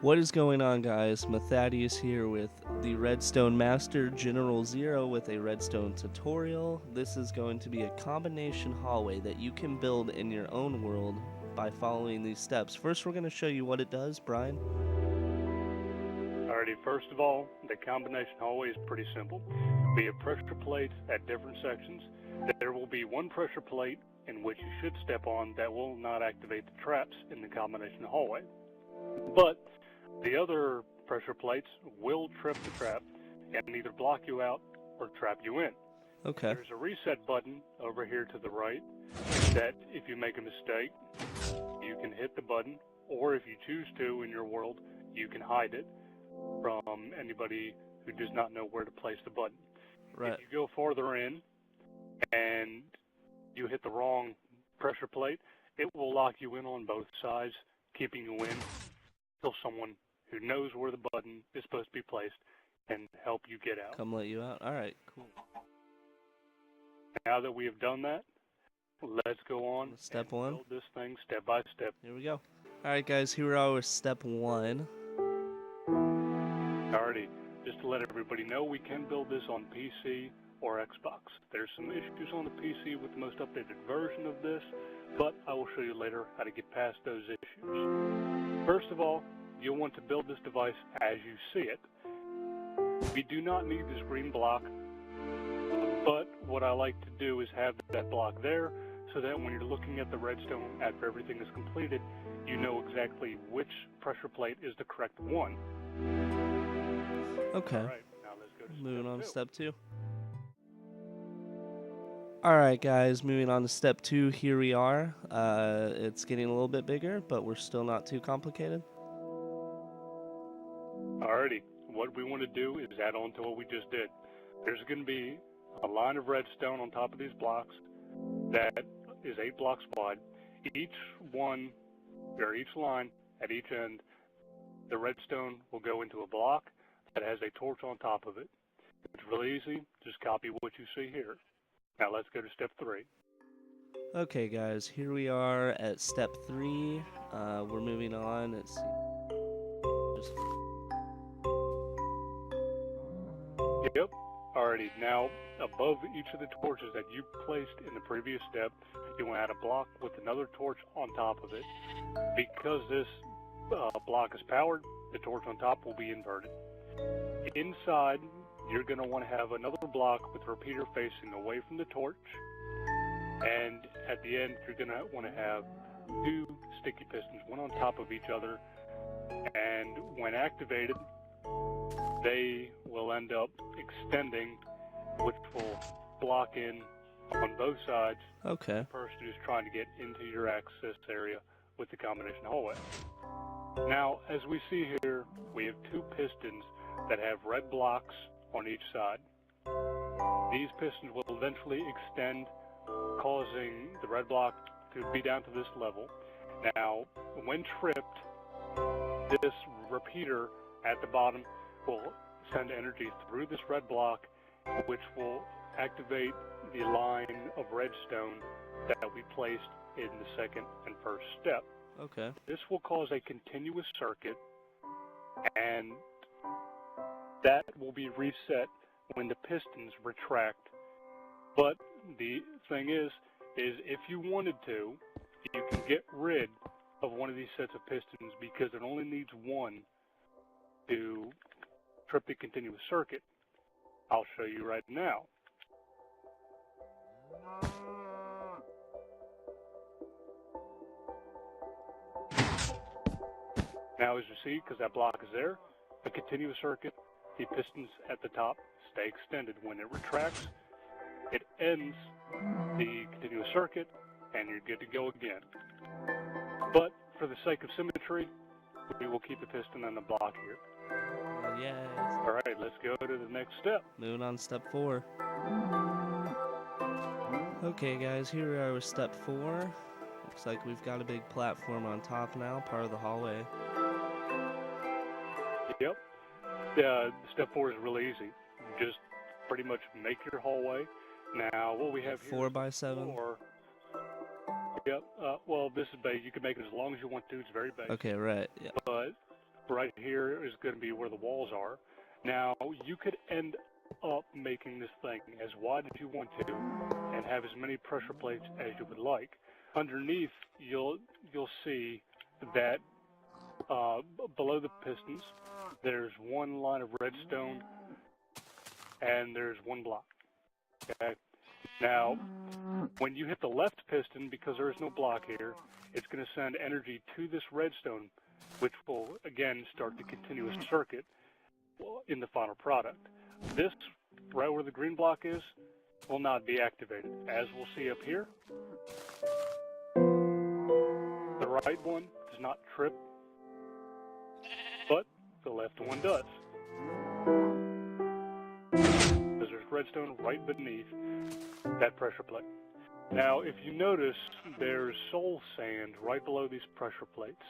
What is going on, guys? Mathadious here with the Redstone Master General Zero with a Redstone tutorial. This is going to be a combination hallway that you can build in your own world by following these steps. First, we're going to show you what it does, Brian. Alrighty, first of all, the combination hallway is pretty simple. We have pressure plates at different sections. There will be one pressure plate in which you should step on that will not activate the traps in the combination hallway. But the other pressure plates will trip the trap and either block you out or trap you in. Okay. There's a reset button over here to the right that if you make a mistake, you can hit the button, or if you choose to in your world, you can hide it from anybody who does not know where to place the button. Right. If you go farther in and you hit the wrong pressure plate, it will lock you in on both sides, keeping you in until someone who knows where the button is supposed to be placed can help you get out. Come let you out. All right, cool. Now that we have done that, let's go on Step and one. build this thing step by step. Here we go. All right, guys, here we are with step one. Alrighty, just to let everybody know, we can build this on PC or Xbox. There's some issues on the PC with the most updated version of this, but I will show you later how to get past those issues. First of all, you'll want to build this device as you see it. We do not need this green block, but what I like to do is have that block there so that when you're looking at the redstone after everything is completed, you know exactly which pressure plate is the correct one. Okay. All right, now let's go to Moving on to step step two. Alright, guys, moving on to step two. Here we are. It's getting a little bit bigger, but we're still not too complicated. Alrighty, what we want to do is add on to what we just did. There's going to be a line of redstone on top of these blocks that is 8 blocks wide. Each one, or each line at each end, the redstone will go into a block that has a torch on top of it. It's really easy. Just copy what you see here. Now let's go to step 3. Okay, guys, here we are at step 3. We're moving on. Let's see. Yep. Alrighty. Now, above each of the torches that you placed in the previous step, you want to add a block with another torch on top of it. Because this block is powered, the torch on top will be inverted. Inside, you're going to want to have another block with a repeater facing away from the torch. And at the end, you're going to want to have 2 sticky pistons, one on top of each other. And when activated, they will end up extending, which will block in on both sides. Okay. The person who's trying to get into your access area with the combination hallway. Now, as we see here, we have 2 pistons that have red blocks on each side. These pistons will eventually extend, causing the red block to be down to this level. Now, when tripped, this repeater at the bottom will send energy through this red block, which will activate the line of redstone that we placed in the second and first step. Okay. This will cause a continuous circuit, and that will be reset when the pistons retract. But the thing is if you wanted to, you can get rid of one of these sets of pistons because it only needs one to trip the continuous circuit. I'll show you right now. Now, as you see, because that block is there, the continuous circuit, the pistons at the top stay extended. When it retracts, it ends the continuous circuit, and you're good to go again. But for the sake of symmetry, we will keep the piston on the block here. Yes. All right, let's go to the next step. Moving on to step 4. Okay, guys, here we are with step 4. Looks like we've got a big platform on top now, part of the hallway. Yep. Step 4 is really easy. Just pretty much make your hallway. Now, what we have here 4 by 7. 4. Yep. Well, this is basic. You can make it as long as you want to. It's very basic. Okay, right. Yeah. But right here is going to be where the walls are. Now, you could end up making this thing as wide as you want to and have as many pressure plates as you would like. Underneath, you'll see that below the pistons, there's one line of redstone and there's one block. Okay. Now, when you hit the left piston, because there is no block here, it's going to send energy to this redstone, which will again start the continuous circuit in the final product. This, right where the green block is, will not be activated. As we'll see up here, the right one does not trip, but the left one does. Because there's redstone right beneath that pressure plate. Now, if you notice, there's soul sand right below these pressure plates.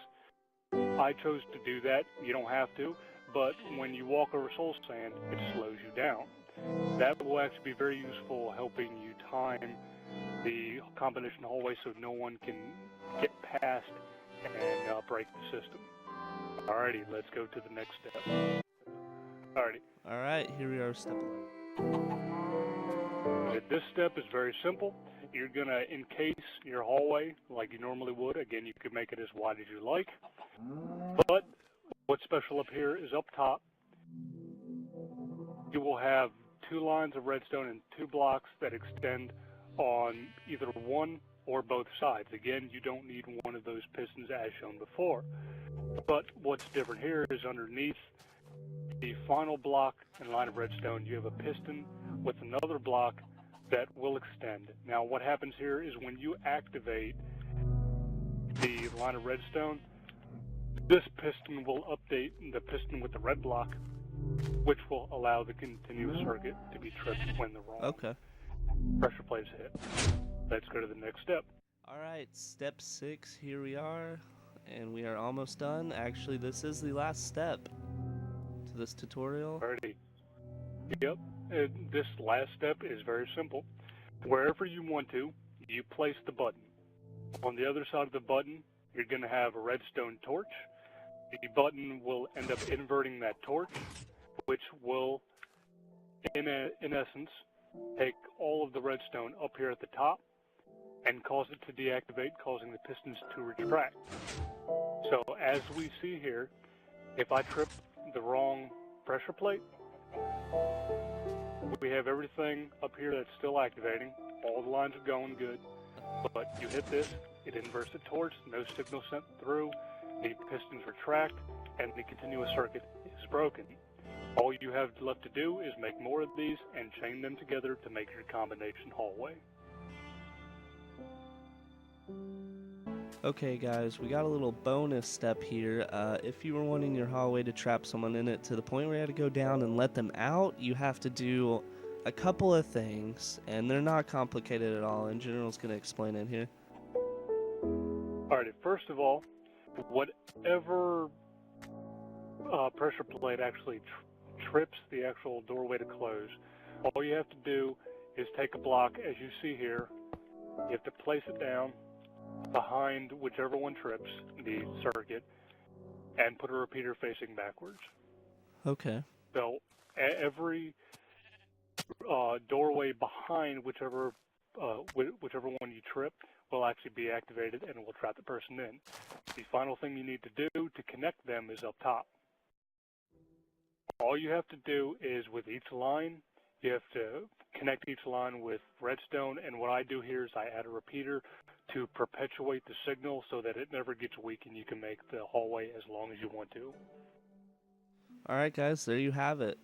I chose to do that. You don't have to, but when you walk over soul sand, it slows you down. That will actually be very useful, helping you time the combination hallway so no one can get past and break the system. Alrighty, let's go to the next step. Alrighty. Alright, here we are, step 11. This step is very simple. You're going to encase your hallway like you normally would. Again, you can make it as wide as you like. But what's special up here is up top, you will have 2 lines of redstone and 2 blocks that extend on either one or both sides. Again, you don't need one of those pistons as shown before. But what's different here is underneath the final block and line of redstone, you have a piston with another block that will extend. Now, what happens here is when you activate the line of redstone, this piston will update the piston with the red block, which will allow the continuous circuit to be tripped when the wrong pressure plates hit. Let's go to the next step. Alright, step 6, here we are, and we are almost done. Actually, this is the last step to this tutorial. Alrighty. Yep, this last step is very simple. Wherever you want to, you place the button. On the other side of the button, you're going to have a redstone torch. The button will end up inverting that torch, which will, in essence, take all of the redstone up here at the top and cause it to deactivate, causing the pistons to retract. So as we see here, if I trip the wrong pressure plate, we have everything up here that's still activating. All the lines are going good, but you hit this, it inverts the torch, no signal sent through, the pistons retract, and the continuous circuit is broken. All you have left to do is make more of these and chain them together to make your combination hallway. Okay guys, we got a little bonus step here. If you were wanting your hallway to trap someone in it to the point where you had to go down and let them out, you have to do a couple of things, and they're not complicated at all, and General's going to explain it here. Alright, first of all, whatever pressure plate actually trips the actual doorway to close, all you have to do is take a block, as you see here, you have to place it down behind whichever one trips the circuit and put a repeater facing backwards. Okay. So every doorway behind whichever one you trip will actually be activated and will trap the person in. The final thing you need to do to connect them is up top. All you have to do is with each line, you have to connect each line with redstone, and what I do here is I add a repeater to perpetuate the signal so that it never gets weak and you can make the hallway as long as you want to. Alright guys, there you have it.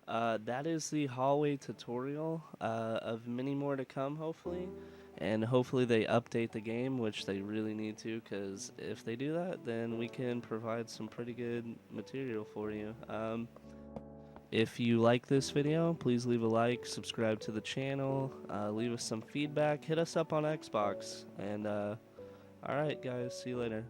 That is the hallway tutorial, of many more to come hopefully, and hopefully they update the game, which they really need to, because if they do that, then we can provide some pretty good material for you. If you like this video, please leave a like, subscribe to the channel, leave us some feedback, hit us up on Xbox, and alright guys, see you later.